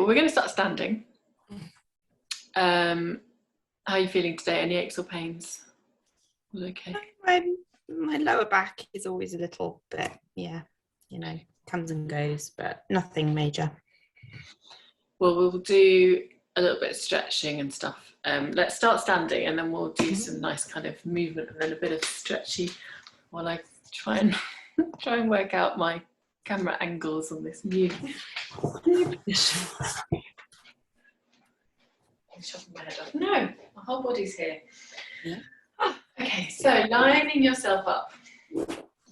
we're going to start standing. How are you feeling today? Any aches or pains? All okay? My lower back is always a little bit, yeah, you know, comes and goes, but nothing major. Well, we'll do a little bit of stretching and stuff. Let's start standing, and then we'll do some nice kind of movement and then a bit of stretchy while I try and work out my camera angles on this new position. I'm shoving my head up. No, my whole body's here. Yeah. Okay, so lining yourself up,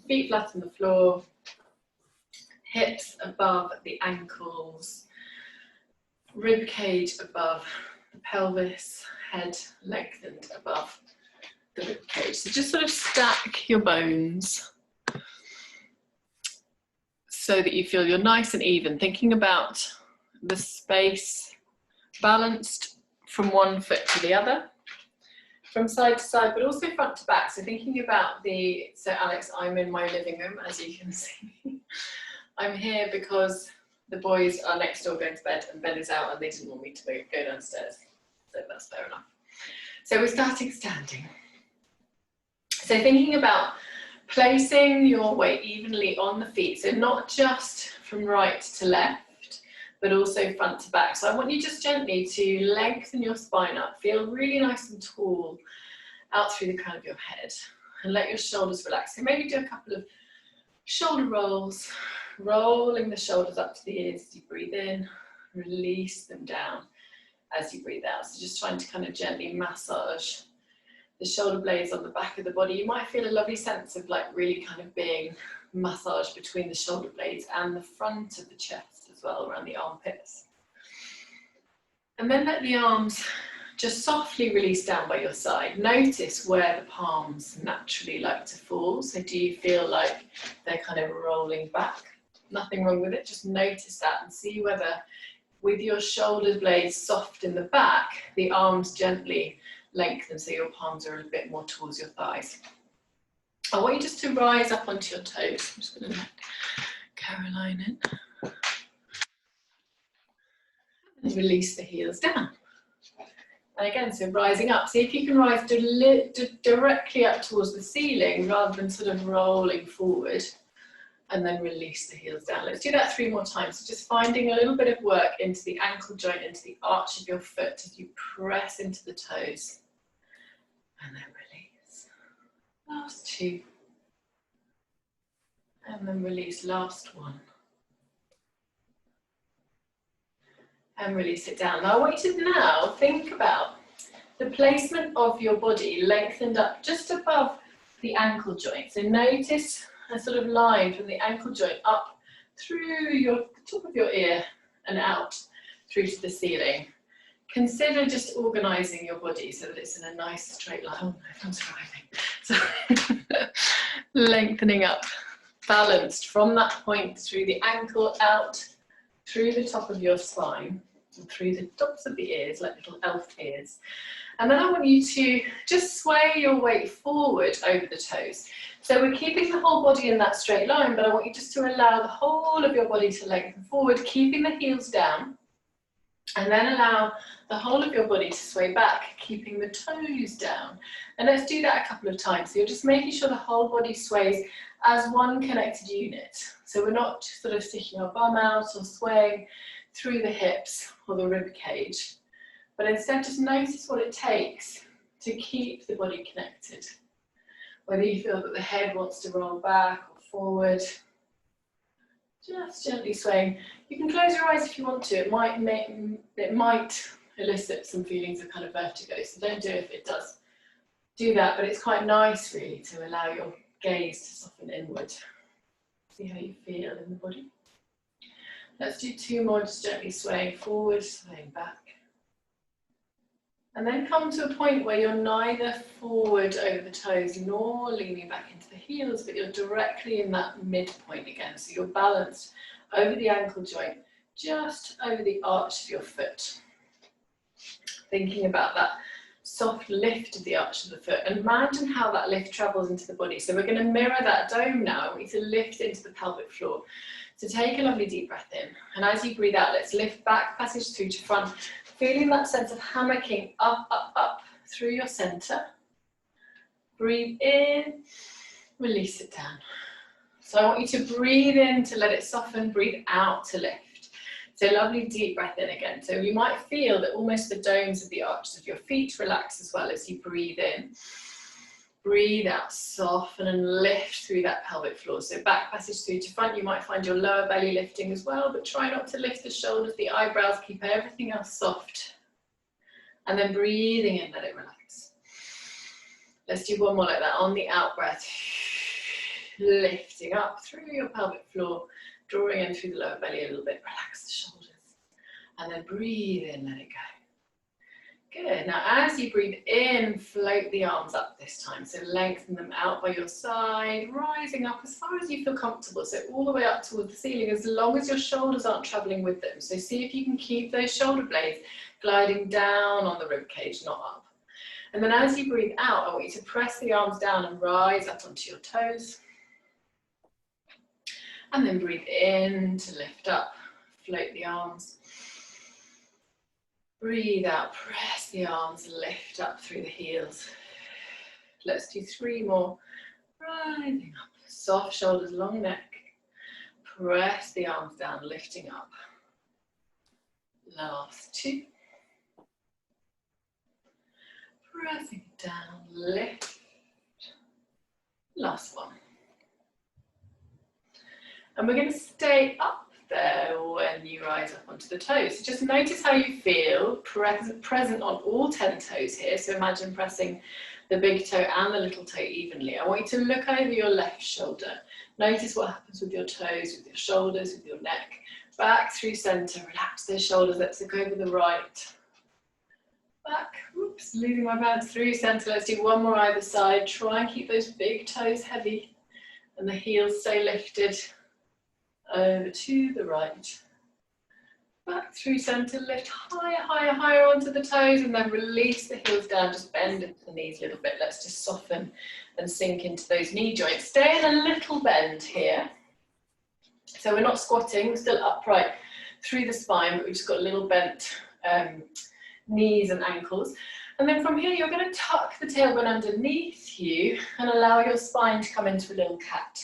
feet flat on the floor, hips above the ankles, rib cage above the pelvis, head lengthened above the rib cage. So just sort of stack your bones so that you feel you're nice and even, thinking about the space balanced from one foot to the other, from side to side, but also front to back. So thinking about so Alex, I'm in my living room, as you can see. I'm here because the boys are next door going to bed, and Ben is out and they didn't want me to go downstairs. So that's fair enough. So we're starting standing. So thinking about placing your weight evenly on the feet. So not just from right to left, but also front to back. So I want you just gently to lengthen your spine up, feel really nice and tall out through the crown of your head, and let your shoulders relax. So maybe do a couple of shoulder rolls, rolling the shoulders up to the ears as you breathe in, release them down as you breathe out. So just trying to kind of gently massage the shoulder blades on the back of the body. You might feel a lovely sense of like really kind of being massaged between the shoulder blades and the front of the chest as well, around the armpits. And then let the arms just softly release down by your side. Notice where the palms naturally like to fall. So do you feel like they're kind of rolling back? Nothing wrong with it, just notice that and see whether with your shoulder blades soft in the back, the arms gently lengthen so your palms are a bit more towards your thighs. I want you just to rise up onto your toes. I'm just going to let Caroline in. And release the heels down. And again, so rising up. See if you can rise directly up towards the ceiling rather than sort of rolling forward, and then release the heels down. Let's do that 3 more times. So just finding a little bit of work into the ankle joint, into the arch of your foot as you press into the toes. And then release. Last 2. And then release, last 1. And release it down. Now I want you to now think about the placement of your body lengthened up just above the ankle joint. So notice a sort of line from the ankle joint up through the top of your ear and out through to the ceiling. Consider just organising your body so that it's in a nice straight line. Oh no, I'm driving. So lengthening up, balanced from that point through the ankle out through the top of your spine and through the tops of the ears, like little elf ears. And then I want you to just sway your weight forward over the toes. So we're keeping the whole body in that straight line, but I want you just to allow the whole of your body to lengthen forward, keeping the heels down, and then allow the whole of your body to sway back, keeping the toes down. And let's do that a couple of times. So you're just making sure the whole body sways as one connected unit. So we're not sort of sticking our bum out or swaying through the hips or the rib cage, but instead just notice what it takes to keep the body connected. Whether you feel that the head wants to roll back or forward, just gently swaying. You can close your eyes if you want to. It might elicit some feelings of kind of vertigo, so don't do it if it does do that, but it's quite nice really to allow your gaze to soften inward. See how you feel in the body. Let's do 2 more, just gently swaying forward, swaying back. And then come to a point where you're neither forward over the toes nor leaning back into the heels, but you're directly in that midpoint again. So you're balanced over the ankle joint, just over the arch of your foot. Thinking about that soft lift of the arch of the foot. And imagine how that lift travels into the body. So we're going to mirror that dome now. We need to lift into the pelvic floor. So take a lovely deep breath in. And as you breathe out, let's lift back passage through to front, feeling that sense of hammocking up, up, up through your center. Breathe in, release it down. So I want you to breathe in to let it soften, breathe out to lift. So lovely deep breath in again. So you might feel that almost the domes of the arches of your feet relax as well as you breathe in. Breathe out, soften and lift through that pelvic floor. So back passage through to front, you might find your lower belly lifting as well, but try not to lift the shoulders, the eyebrows, keep everything else soft. And then breathing in, let it relax. Let's do one more like that on the out breath. Lifting up through your pelvic floor, drawing in through the lower belly a little bit, relax the shoulders. And then breathe in, let it go. Good, now as you breathe in, float the arms up this time. So lengthen them out by your side, rising up as far as you feel comfortable. So all the way up towards the ceiling, as long as your shoulders aren't traveling with them. So see if you can keep those shoulder blades gliding down on the rib cage, not up. And then as you breathe out, I want you to press the arms down and rise up onto your toes. And then breathe in to lift up, float the arms. Breathe out, press the arms, lift up through the heels. Let's do 3 more. Rising up, soft shoulders, long neck. Press the arms down, lifting up. Last 2. Pressing it down, lift. Last 1. And we're going to stay up there when you rise up onto the toes. So just notice how you feel, present on all 10 toes here. So imagine pressing the big toe and the little toe evenly. I want you to look over your left shoulder. Notice what happens with your toes, with your shoulders, with your neck. Back through center, relax those shoulders. Let's look over the right. Back, oops, losing my balance through center. Let's do 1 more either side. Try and keep those big toes heavy and the heels stay lifted. Over to the right. Back through center, lift higher, higher, higher onto the toes and then release the heels down, just bend into the knees a little bit. Let's just soften and sink into those knee joints. Stay in a little bend here. So we're not squatting, we're still upright through the spine, but we've just got a little bent knees and ankles. And then from here, you're going to tuck the tailbone underneath you and allow your spine to come into a little cat.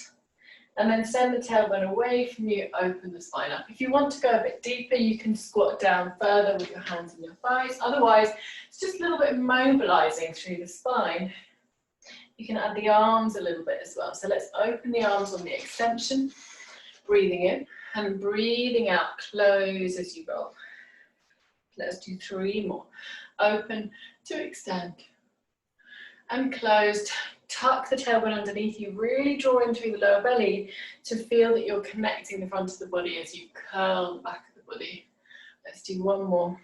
And then send the tailbone away from you, open the spine up. If you want to go a bit deeper, you can squat down further with your hands and your thighs. Otherwise, it's just a little bit mobilizing through the spine. You can add the arms a little bit as well. So let's open the arms on the extension, breathing in and breathing out, close as you roll. Let's do 3 more. Open to extend and closed. Tuck the tailbone underneath you, really draw in through the lower belly to feel that you're connecting the front of the body as you curl the back of the body. Let's do 1 more.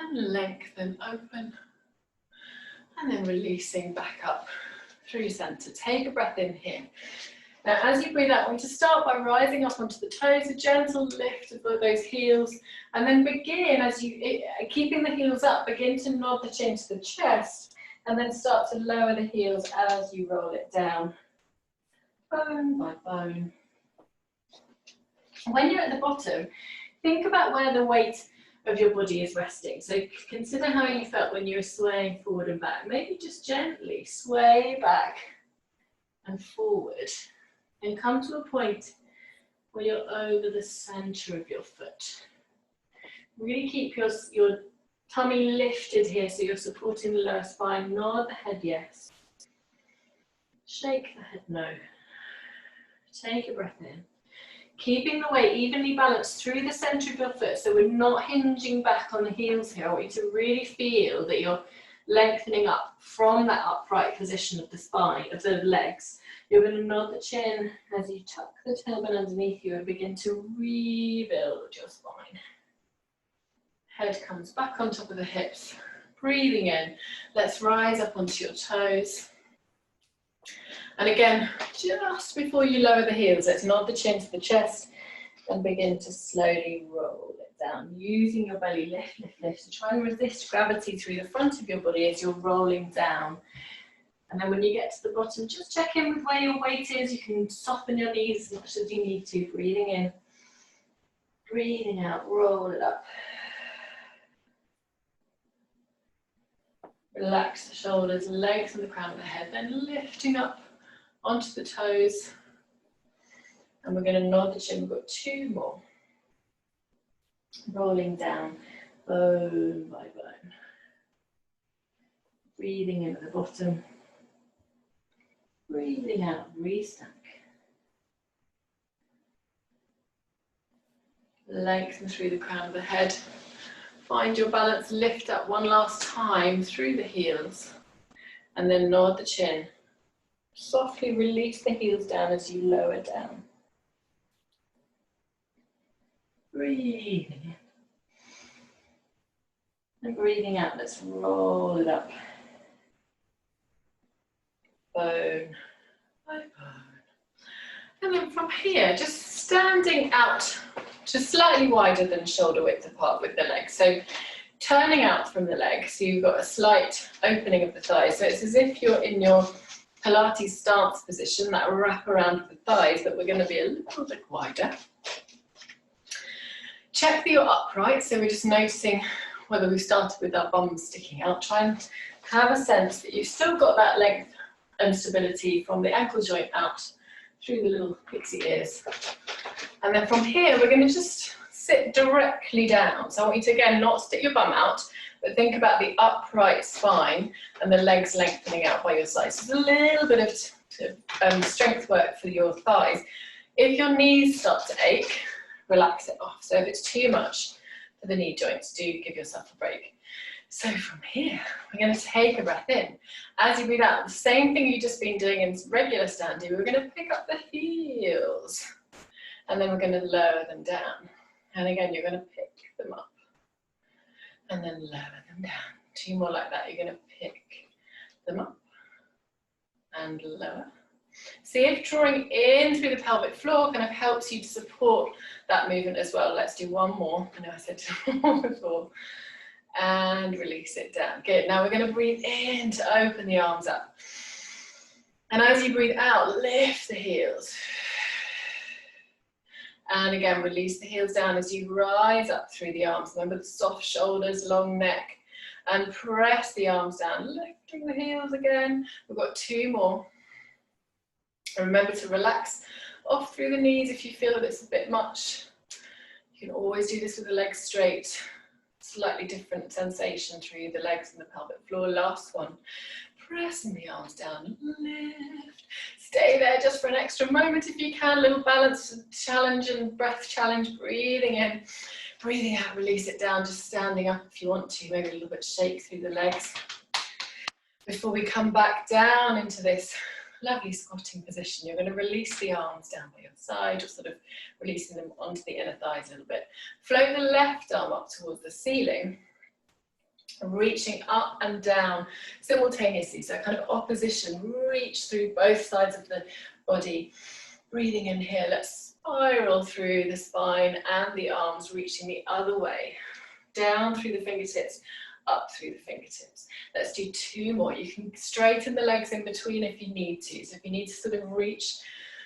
And lengthen, open. And then releasing back up through center. Take a breath in here. Now as you breathe out, I want you to start by rising up onto the toes, a gentle lift of those heels, and then begin, as you, keeping the heels up, begin to nod the chin to the chest. And then start to lower the heels as you roll it down, bone by bone. When you're at the bottom, think about where the weight of your body is resting. So consider how you felt when you were swaying forward and back. Maybe just gently sway back and forward and come to a point where you're over the center of your foot. Really keep your tummy lifted here, so you're supporting the lower spine. Nod the head yes. Shake the head no. Take a breath in. Keeping the weight evenly balanced through the center of your foot, so we're not hinging back on the heels here. I want you to really feel that you're lengthening up from that upright position of the spine, of the legs. You're going to nod the chin as you tuck the tailbone underneath you and begin to rebuild your spine. Head comes back on top of the hips. Breathing in. Let's rise up onto your toes. And again, just before you lower the heels, let's nod the chin to the chest and begin to slowly roll it down, using your belly, lift, lift, lift. So try and resist gravity through the front of your body as you're rolling down. And then when you get to the bottom, just check in with where your weight is. You can soften your knees as much as you need to, breathing in, breathing out, roll it up. Relax the shoulders, lengthen the crown of the head, then lifting up onto the toes. And we're going to nod the chin. We've got 2 more. Rolling down, bone by bone. Breathing in at the bottom. Breathing out, restack. Lengthen through the crown of the head. Find your balance, lift up one last time through the heels. And then nod the chin. Softly release the heels down as you lower down. Breathing in. And breathing out, let's roll it up. Bone by bone. And then from here, just standing out just slightly wider than shoulder width apart with the legs. So turning out from the legs, so you've got a slight opening of the thighs. So it's as if you're in your Pilates stance position, that wrap around the thighs, but we're going to be a little bit wider. Check that you're upright, so we're just noticing whether we started with our bums sticking out. Try and have a sense that you've still got that length and stability from the ankle joint out through the little pixie ears. And then from here, we're going to just sit directly down. So I want you to, again, not stick your bum out, but think about the upright spine and the legs lengthening out by your sides. So there's a little bit of strength work for your thighs. If your knees start to ache, relax it off. So if it's too much for the knee joints, do give yourself a break. So from here, we're going to take a breath in. As you breathe out, the same thing you've just been doing in regular standing, we're going to pick up the heels. And then we're going to lower them down. And again, you're going to pick them up. And then lower them down. 2 more like that. You're going to pick them up and lower. See if drawing in through the pelvic floor kind of helps you to support that movement as well. Let's do 1 more. I know I said 2 more before. And release it down. Good. Now we're going to breathe in to open the arms up. And as you breathe out, lift the heels. And again, release the heels down as you rise up through the arms. Remember the soft shoulders, long neck. And press the arms down, lifting the heels again. We've got 2 more. And remember to relax off through the knees if you feel that it's a bit much. You can always do this with the legs straight. Slightly different sensation through the legs and the pelvic floor. Last one. Pressing the arms down, lift. Stay there just for an extra moment if you can. Little balance challenge and breath challenge. Breathing in, breathing out, release it down. Just standing up if you want to. Maybe a little bit shake through the legs. Before we come back down into this lovely squatting position, you're going to release the arms down by your side, or sort of releasing them onto the inner thighs a little bit. Float the left arm up towards the ceiling, reaching up and down simultaneously. So kind of opposition, reach through both sides of the body. Breathing in here, let's spiral through the spine and the arms, reaching the other way. Down through the fingertips, up through the fingertips. Let's do 2 more. You can straighten the legs in between if you need to. So if you need to sort of reach,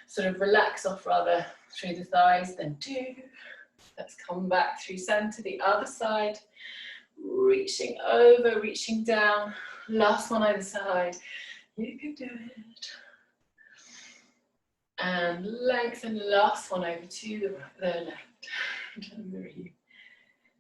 sort of relax off rather through the thighs, then do. Let's come back through center, the other side. Reaching over, reaching down. Last one either side. You can do it. And lengthen. Last one over to the left.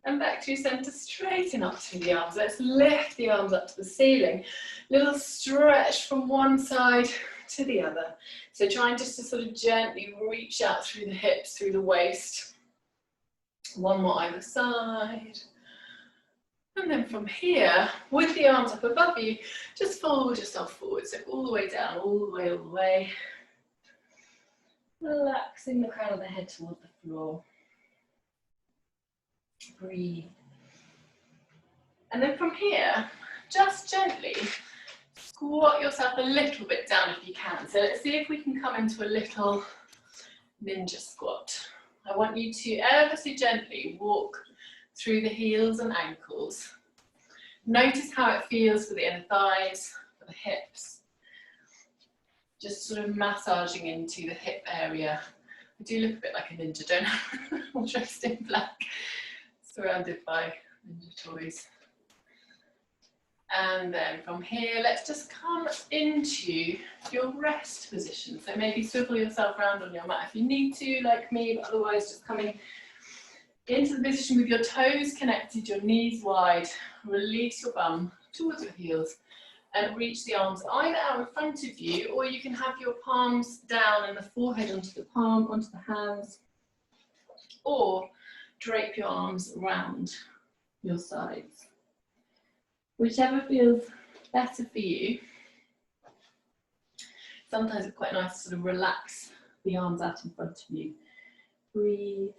And back through center, straighten up through the arms. Let's lift the arms up to the ceiling. Little stretch from one side to the other. So trying just to sort of gently reach out through the hips, through the waist. 1 more either side. And then from here, with the arms up above you, just fold yourself forward. So all the way down, all the way, all the way. Relaxing the crown of the head toward the floor. Breathe. And then from here, just gently squat yourself a little bit down if you can. So let's see if we can come into a little ninja squat. I want you to ever so gently walk through the heels and ankles. Notice how it feels for the inner thighs, for the hips. Just sort of massaging into the hip area. I do look a bit like a ninja, don't I? All dressed in black, surrounded by ninja toys. And then from here, let's just come into your rest position. So maybe swivel yourself around on your mat if you need to, like me, but otherwise just coming into the position with your toes connected, your knees wide. Release your bum towards your heels and reach the arms either out in front of you, or you can have your palms down and the forehead onto the palm, onto the hands, or drape your arms around your sides. Whichever feels better for you. Sometimes it's quite nice to sort of relax the arms out in front of you. Breathe.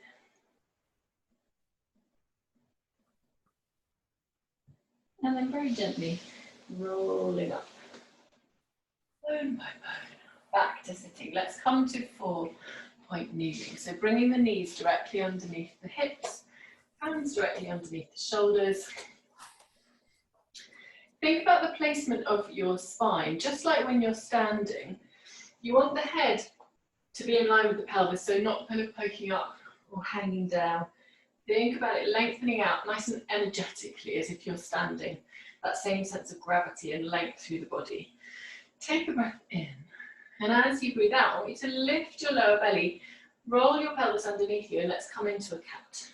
And then very gently rolling up. Bone by bone. Back to sitting. Let's come to 4-point kneeling. So bringing the knees directly underneath the hips, hands directly underneath the shoulders. Think about the placement of your spine. Just like when you're standing, you want the head to be in line with the pelvis, so not kind of poking up or hanging down. Think about it lengthening out nice and energetically as if you're standing. That same sense of gravity and length through the body. Take a breath in. And as you breathe out, I want you to lift your lower belly, roll your pelvis underneath you, and let's come into a cat.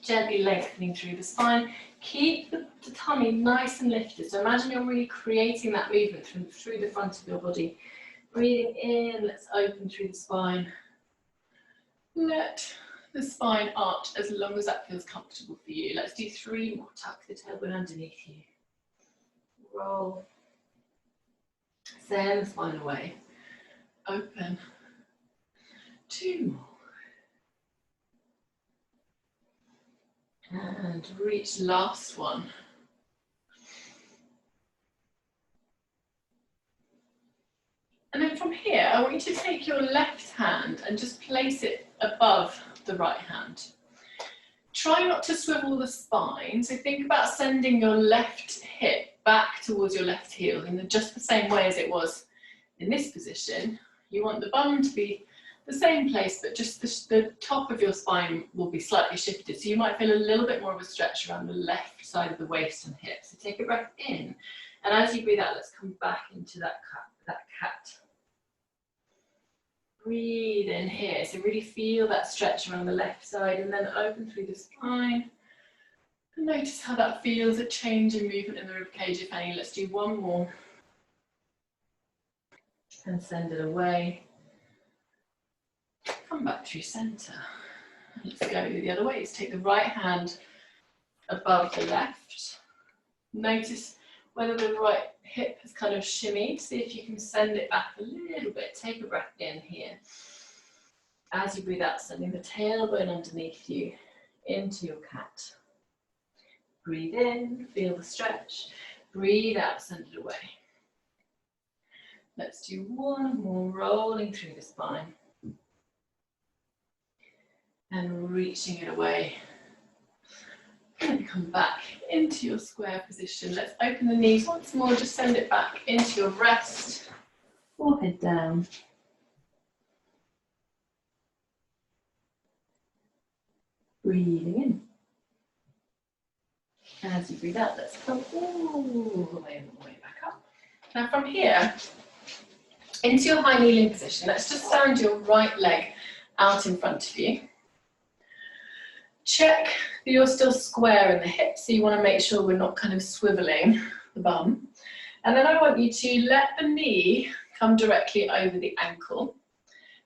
Gently lengthening through the spine. Keep the tummy nice and lifted. So imagine you're really creating that movement through the front of your body. Breathing in, let's open through the spine. Let the spine arch as long as that feels comfortable for you. Let's do 3 more. Tuck the tailbone underneath you. Roll. Send the spine away. Open. 2 more. And reach, last one. And then from here, I want you to take your left hand and just place it above the right hand. Try not to swivel the spine, so think about sending your left hip back towards your left heel in just the same way as it was in this position. You want the bum to be the same place, but just the top of your spine will be slightly shifted. So you might feel a little bit more of a stretch around the left side of the waist and hips. So take a breath in, and as you breathe out, let's come back into that cat. Breathe in here. So really feel that stretch around the left side, and then open through the spine. And notice how that feels, a change in movement in the ribcage, if any. Let's do 1 more. And send it away. Come back through center. Let's go the other way. Let's take the right hand above the left. Notice whether the right hip has kind of shimmied. See if you can send it back a little bit. Take a breath in here. As you breathe out, sending the tailbone underneath you into your cat. Breathe in, feel the stretch. Breathe out, send it away. Let's do 1 more, rolling through the spine. And reaching it away. And come back into your square position. Let's open the knees once more, just send it back into your rest. Forehead down. Breathing in. As you breathe out, let's come all the way back up. Now from here, into your high kneeling position, let's just stand your right leg out in front of you. Check that you're still square in the hips, so you want to make sure we're not kind of swiveling the bum. And then I want you to let the knee come directly over the ankle.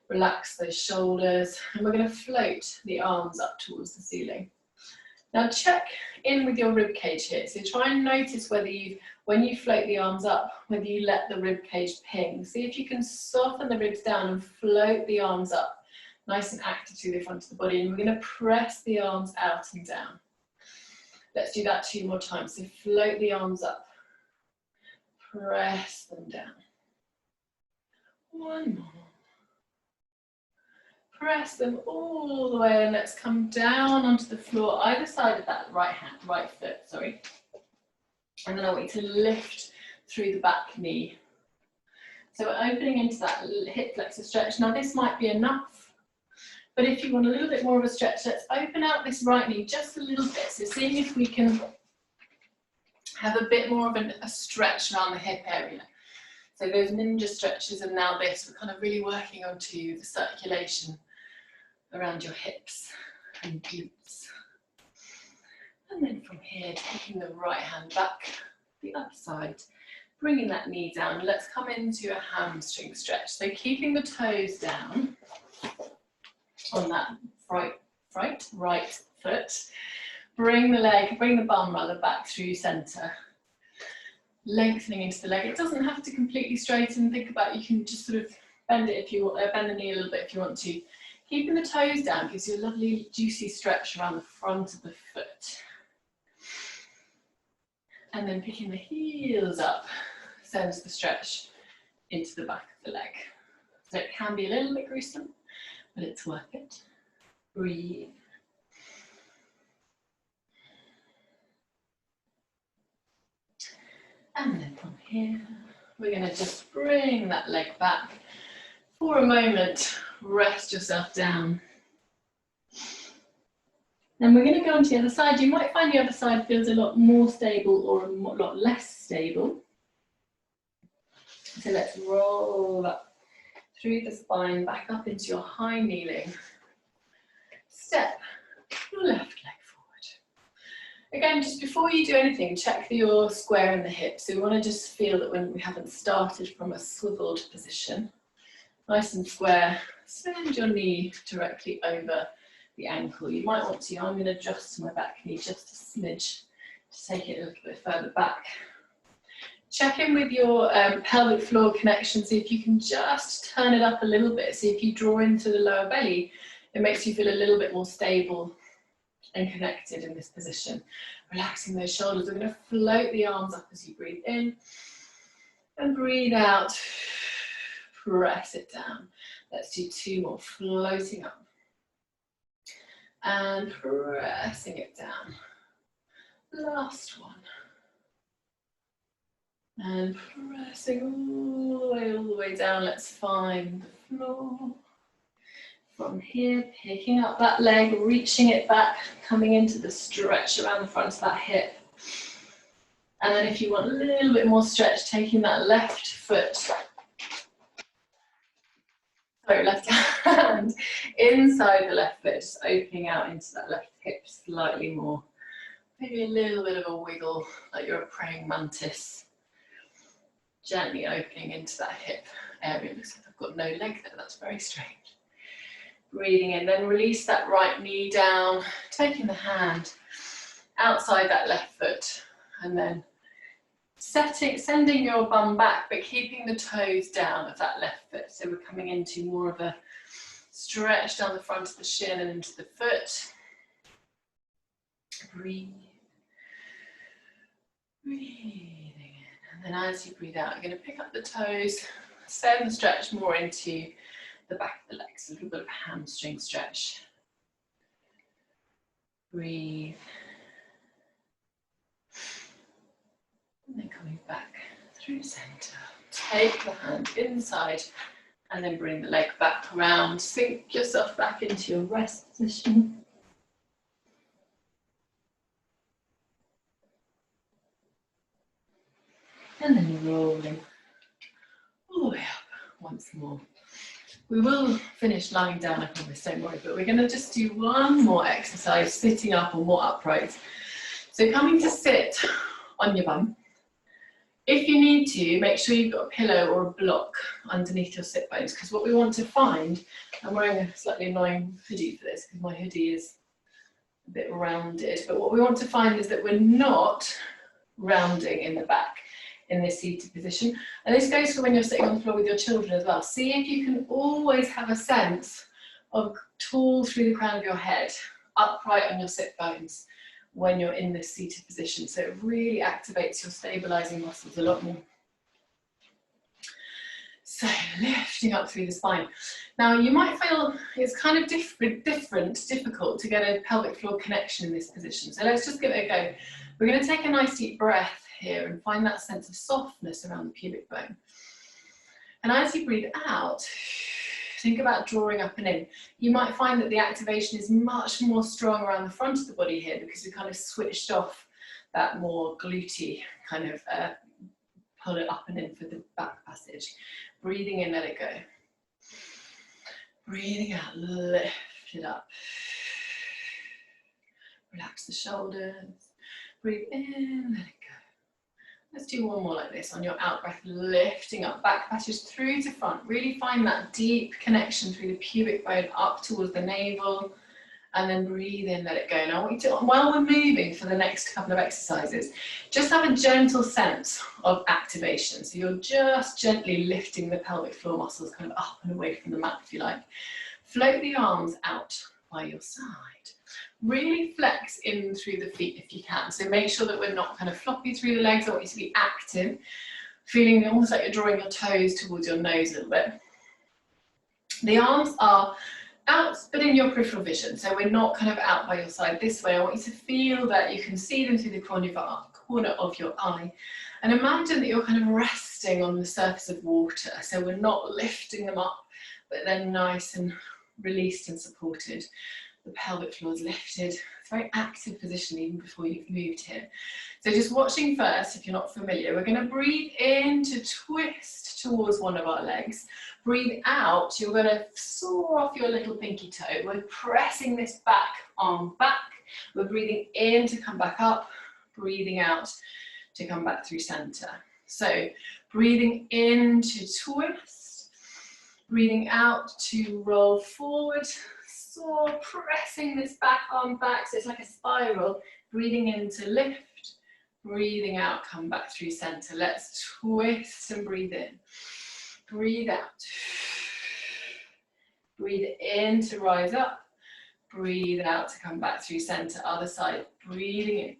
Relax those shoulders, and we're going to float the arms up towards the ceiling. Now check in with your rib cage here. So try and notice whether when you float the arms up, whether you let the rib cage ping. See if you can soften the ribs down and float the arms up. Nice and active through the front of the body, and we're going to press the arms out and down. Let's do that 2 more times. So float the arms up, press them down. 1 more. press them all the way, and let's come down onto the floor, either side of that right foot, sorry. And then I want you to lift through the back knee. So we're opening into that hip flexor stretch. Now this might be enough, but if you want a little bit more of a stretch, let's open out this right knee just a little bit. So seeing if we can have a bit more of a stretch around the hip area. So those ninja stretches and now this, we're kind of really working onto the circulation around your hips and glutes. And then from here, taking the right hand back, the other side, bringing that knee down. Let's come into a hamstring stretch. So keeping the toes down on that right foot. Bring the bum rather back through center. Lengthening into the leg. It doesn't have to completely straighten. Think about, you can just sort of bend it if you want, bend the knee a little bit if you want to. Keeping the toes down gives you a lovely juicy stretch around the front of the foot. And then picking the heels up sends the stretch into the back of the leg. So it can be a little bit gruesome, but it's worth it. Breathe. And then from here, we're going to just bring that leg back for a moment. Rest yourself down. Then we're going to go on to the other side. You might find the other side feels a lot more stable or a lot less stable. So let's roll up through the spine, back up into your high kneeling. Step your left leg forward. Again, just before you do anything, check that you're square in the hips. So we want to just feel that when we haven't started from a swiveled position, nice and square, send your knee directly over the ankle. You might want to, I'm going to adjust my back knee just a smidge to take it a little bit further back. Check in with your pelvic floor connection, see if you can just turn it up a little bit. See if you draw into the lower belly, it makes you feel a little bit more stable and connected in this position. Relaxing those shoulders. We're going to float the arms up as you breathe in and breathe out. Press it down. Let's do two more. Floating up and pressing it down. Last one. And pressing all the way down. Let's find the floor. From here, picking up that leg, reaching it back, coming into the stretch around the front of that hip. And then if you want a little bit more stretch, taking that left foot, sorry, left hand inside the left foot, just opening out into that left hip slightly more. Maybe a little bit of a wiggle, like you're a praying mantis. Gently opening into that hip area. Looks like I've got no leg there, that's very strange. Breathing in, then release that right knee down, taking the hand outside that left foot, and then sending your bum back, but keeping the toes down of that left foot. So we're coming into more of a stretch down the front of the shin and into the foot. Breathe. Breathing in, and then as you breathe out, you're going to pick up the toes, send the stretch more into the back of the legs, a little bit of a hamstring stretch. Breathe. And then coming back through center. Take the hand inside and then bring the leg back around. Sink yourself back into your rest position. And then you're rolling all the way up once more. We will finish lying down, I promise, don't worry, but we're going to just do one more exercise, sitting up or more upright. So coming to sit on your bum. If you need to, make sure you've got a pillow or a block underneath your sit bones, because what we want to find, I'm wearing a slightly annoying hoodie for this, because my hoodie is a bit rounded, but what we want to find is that we're not rounding in the back in this seated position. And this goes for when you're sitting on the floor with your children as well. See if you can always have a sense of tall through the crown of your head, upright on your sit bones when you're in this seated position. So it really activates your stabilizing muscles a lot more. So lifting up through the spine. Now you might feel it's kind of difficult to get a pelvic floor connection in this position. So let's just give it a go. We're going to take a nice deep breath here and find that sense of softness around the pubic bone. And as you breathe out, think about drawing up and in. You might find that the activation is much more strong around the front of the body here because we kind of switched off that more glutey kind of pull it up and in for the back passage. Breathing in, let it go. Breathing out, lift it up. Relax the shoulders. Breathe in, let it go. Let's do one more like this on your out breath, lifting up, back passage through to front. Really find that deep connection through the pubic bone up towards the navel, and then breathe in, let it go. Now, what you do, while we're moving for the next couple of exercises, just have a gentle sense of activation. So you're just gently lifting the pelvic floor muscles kind of up and away from the mat, if you like. Float the arms out by your side. Really flex in through the feet if you can. So make sure that we're not kind of floppy through the legs. I want you to be active, feeling almost like you're drawing your toes towards your nose a little bit. The arms are out, but in your peripheral vision. So we're not kind of out by your side this way. I want you to feel that you can see them through the corner of your eye. And imagine that you're kind of resting on the surface of water. So we're not lifting them up, but then nice and released and supported. The pelvic floor is lifted. It's a very active position even before you've moved here. So just watching first, if you're not familiar, we're going to breathe in to twist towards one of our legs. Breathe out, you're going to soar off your little pinky toe. We're pressing this back arm back. We're breathing in to come back up, breathing out to come back through center. So breathing in to twist, breathing out to roll forward, soar, pressing this back arm back, so it's like a spiral. Breathing in to lift, breathing out, come back through center. Let's twist and breathe in. Breathe out. Breathe in to rise up. Breathe out to come back through center. Other side, breathing in.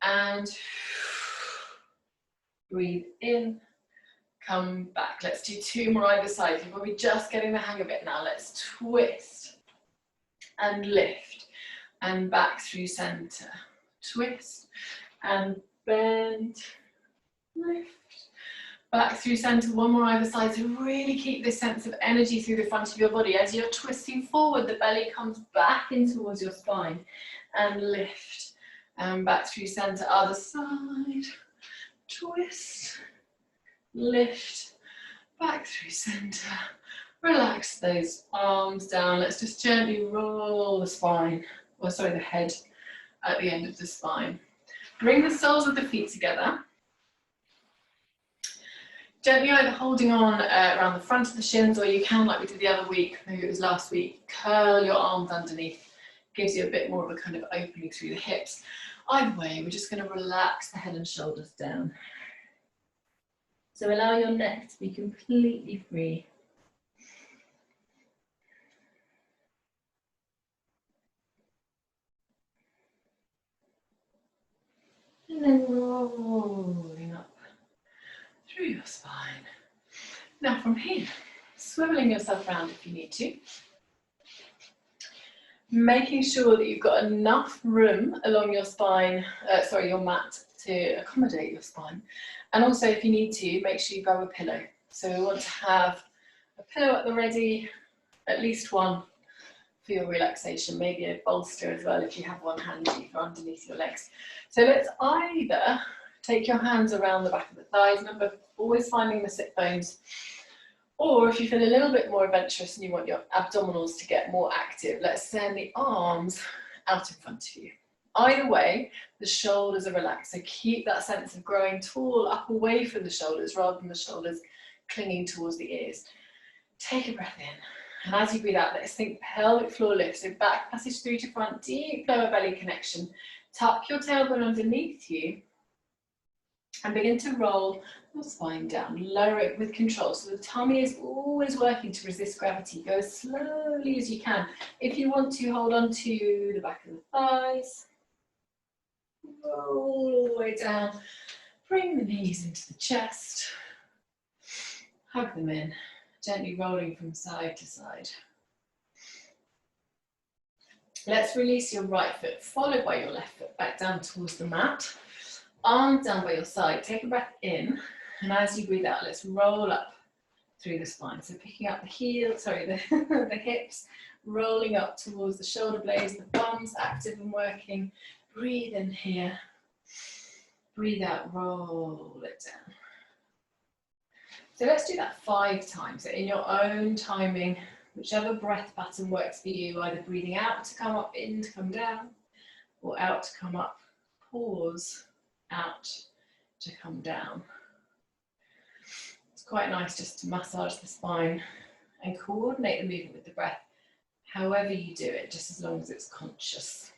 And breathe in. Come back. Let's do two more either side. You're probably just getting the hang of it now. Let's twist and lift and back through center. Twist and bend, lift, back through center. One more either side. So really keep this sense of energy through the front of your body. As you're twisting forward, the belly comes back in towards your spine, and lift and back through center. Other side. Twist, lift, back through center. Relax those arms down. Let's just gently roll the spine, or sorry, the head at the end of the spine. Bring the soles of the feet together. Gently either holding on around the front of the shins, or you can, like we did the other week, maybe it was last week, curl your arms underneath. Gives you a bit more of a kind of opening through the hips. Either way, we're just going to relax the head and shoulders down. So allow your neck to be completely free. And then rolling up through your spine. Now from here, swiveling yourself around if you need to. Making sure that you've got enough room along your spine, your mat, to accommodate your spine. And also if you need to, make sure you grab a pillow. So we want to have a pillow at the ready, at least one for your relaxation, maybe a bolster as well if you have one handy for underneath your legs. So let's either take your hands around the back of the thighs, remember always finding the sit bones, or if you feel a little bit more adventurous and you want your abdominals to get more active, let's send the arms out in front of you. Either way, the shoulders are relaxed, so keep that sense of growing tall up away from the shoulders rather than the shoulders clinging towards the ears. Take a breath in. And as you breathe out, let's think pelvic floor lift. So back passage through to front, deep lower belly connection. Tuck your tailbone underneath you and begin to roll your spine down. Lower it with control. So the tummy is always working to resist gravity. Go as slowly as you can. If you want to, hold on to the back of the thighs. Roll all the way down. Bring the knees into the chest. Hug them in. Gently rolling from side to side. Let's release your right foot, followed by your left foot, back down towards the mat. Arms down by your side, take a breath in, and as you breathe out, let's roll up through the spine. So picking up the heel, sorry, the hips, rolling up towards the shoulder blades, the bums active and working. Breathe in here. Breathe out, roll it down. So let's do that 5 times. So in your own timing, whichever breath pattern works for you, either breathing out to come up, in to come down, or out to come up, pause, out to come down. It's quite nice just to massage the spine and coordinate the movement with the breath, however you do it, just as long as it's conscious.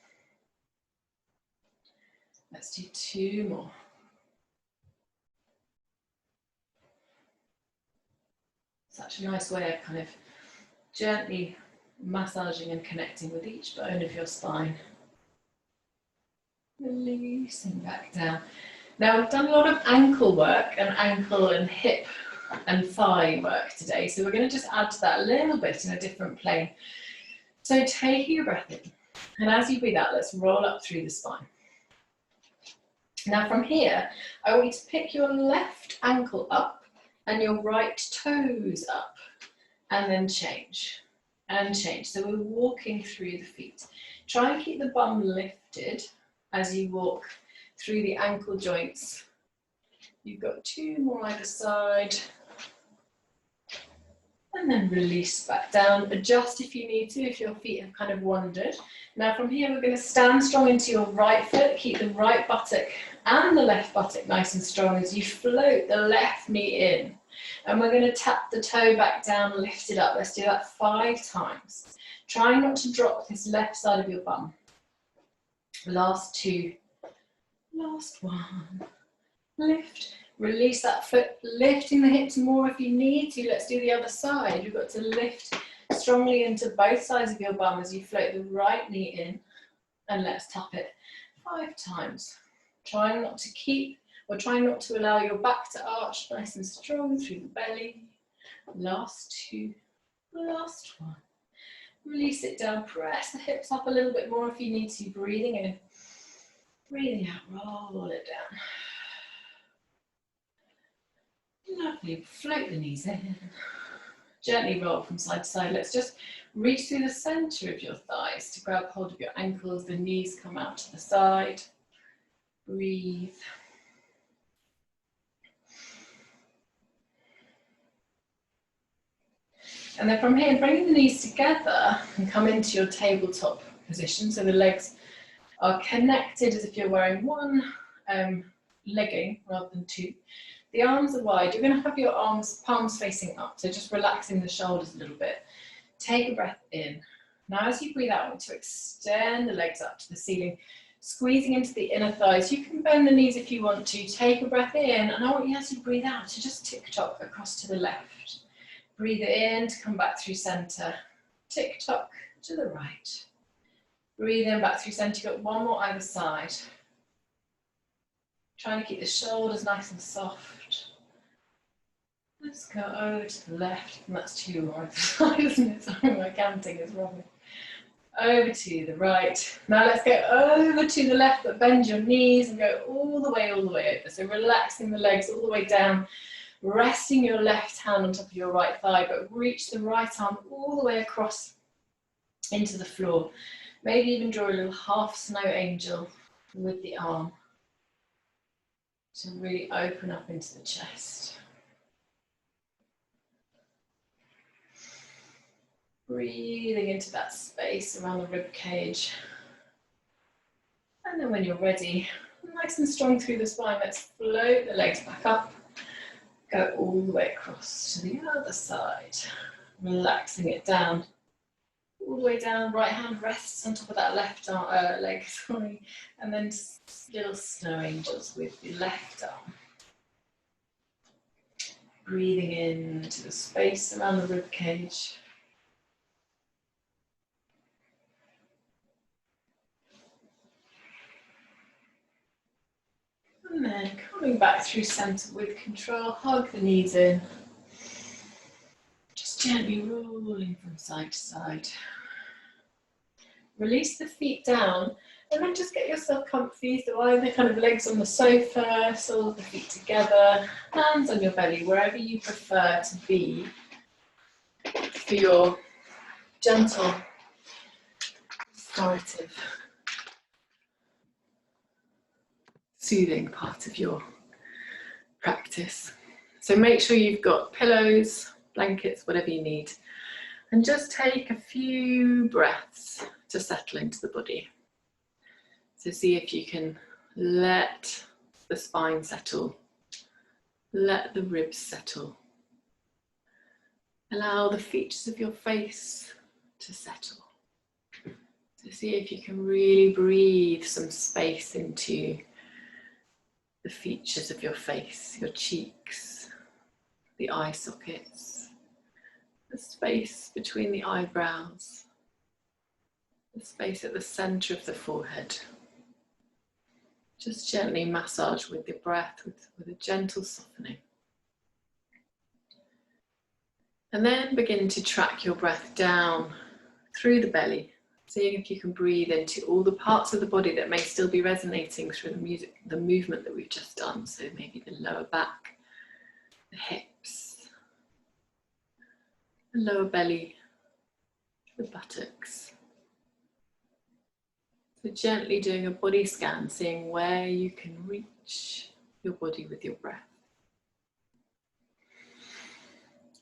Let's do 2 more. Such a nice way of kind of gently massaging and connecting with each bone of your spine. Releasing back down. Now we've done a lot of ankle work and ankle and hip and thigh work today, so we're going to just add to that a little bit in a different plane. So taking a breath in, and as you breathe out, let's roll up through the spine. Now from here, I want you to pick your left ankle up and your right toes up, and then change, and change. So we're walking through the feet. Try and keep the bum lifted as you walk through the ankle joints. You've got 2 more either side. And then release back down. Adjust if you need to, if your feet have kind of wandered. Now from here, we're going to stand strong into your right foot. Keep the right buttock and the left buttock nice and strong as you float the left knee in. And we're going to tap the toe back down, lift it up. Let's do that 5 times. Try not to drop this left side of your bum. Last 2. Last 1. Lift. Release that foot, lifting the hips more if you need to. Let's do the other side. You've got to lift strongly into both sides of your bum as you float the right knee in. And let's tap it 5 times. Trying not to keep, or trying not to allow your back to arch nice and strong through the belly. Last 2. Last 1. Release it down. Press the hips up a little bit more if you need to. Breathing in. Breathing out. Roll it down. Lovely, float the knees in. Gently roll from side to side. Let's just reach through the center of your thighs to grab hold of your ankles. The knees come out to the side. Breathe. And then from here, bringing the knees together and come into your tabletop position. So the legs are connected as if you're wearing one legging rather than 2. The arms are wide. You're going to have your palms facing up, so just relaxing the shoulders a little bit. Take a breath in. Now as you breathe out, I want to extend the legs up to the ceiling, squeezing into the inner thighs. You can bend the knees if you want to. Take a breath in, and I want you as you breathe out to just tick-tock across to the left. Breathe in to come back through center. Tick-tock to the right. Breathe in back through center. You've got 1 more either side. Trying to keep the shoulders nice and soft. Let's go over to the left, and that's 2 more either side, isn't it? Sorry, my counting is wrong. Over to the right. Now let's go over to the left, but bend your knees and go all the way over. So relaxing the legs all the way down, resting your left hand on top of your right thigh, but reach the right arm all the way across into the floor. Maybe even draw a little half snow angel with the arm to really open up into the chest. Breathing into that space around the rib cage. And then when you're ready, nice and strong through the spine, let's float the legs back up. Go all the way across to the other side. Relaxing it down. All the way down, right hand rests on top of that left arm, leg, sorry. And then little snow angels with the left arm. Breathing into the space around the rib cage. And then coming back through center with control, hug the knees in. Just Just gently rolling from side to side. Release the feet down and then just get yourself comfy. So either kind of legs on the sofa, soles of the feet together, hands on your belly, wherever you prefer to be for your gentle, restorative, soothing part of your practice. So make sure you've got pillows, blankets, whatever you need, and just take a few breaths to settle into the body. So see if you can let the spine settle, let the ribs settle. Allow the features of your face to settle. So see if you can really breathe some space into the features of your face, your cheeks, the eye sockets, the space between the eyebrows, the space at the center of the forehead. Just gently massage with your breath, with a gentle softening. And then begin to track your breath down through the belly, seeing if you can breathe into all the parts of the body that may still be resonating through the movement that we've just done. So maybe the lower back, the hips, the lower belly, the buttocks. So gently doing a body scan, seeing where you can reach your body with your breath.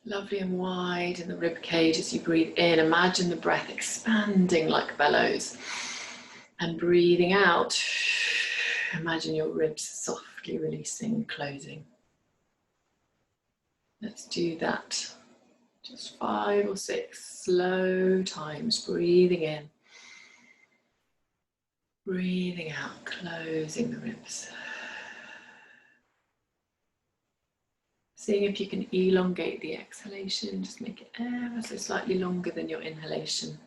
Lovely and wide in the rib cage as you breathe in. Imagine the breath expanding like bellows. And breathing out, imagine your ribs softly releasing, closing. Let's do that. Just 5 or 6 slow times, breathing in. Breathing out, closing the ribs. Seeing if you can elongate the exhalation, just make it ever so slightly longer than your inhalation.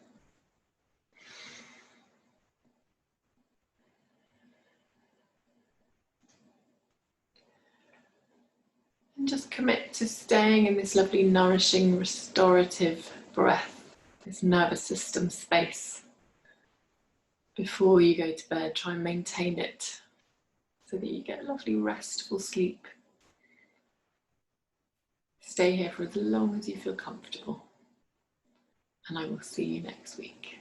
And just commit to staying in this lovely, nourishing, restorative breath, this nervous system space. Before you go to bed, try and maintain it so that you get lovely, restful sleep. Stay here for as long as you feel comfortable, and I will see you next week.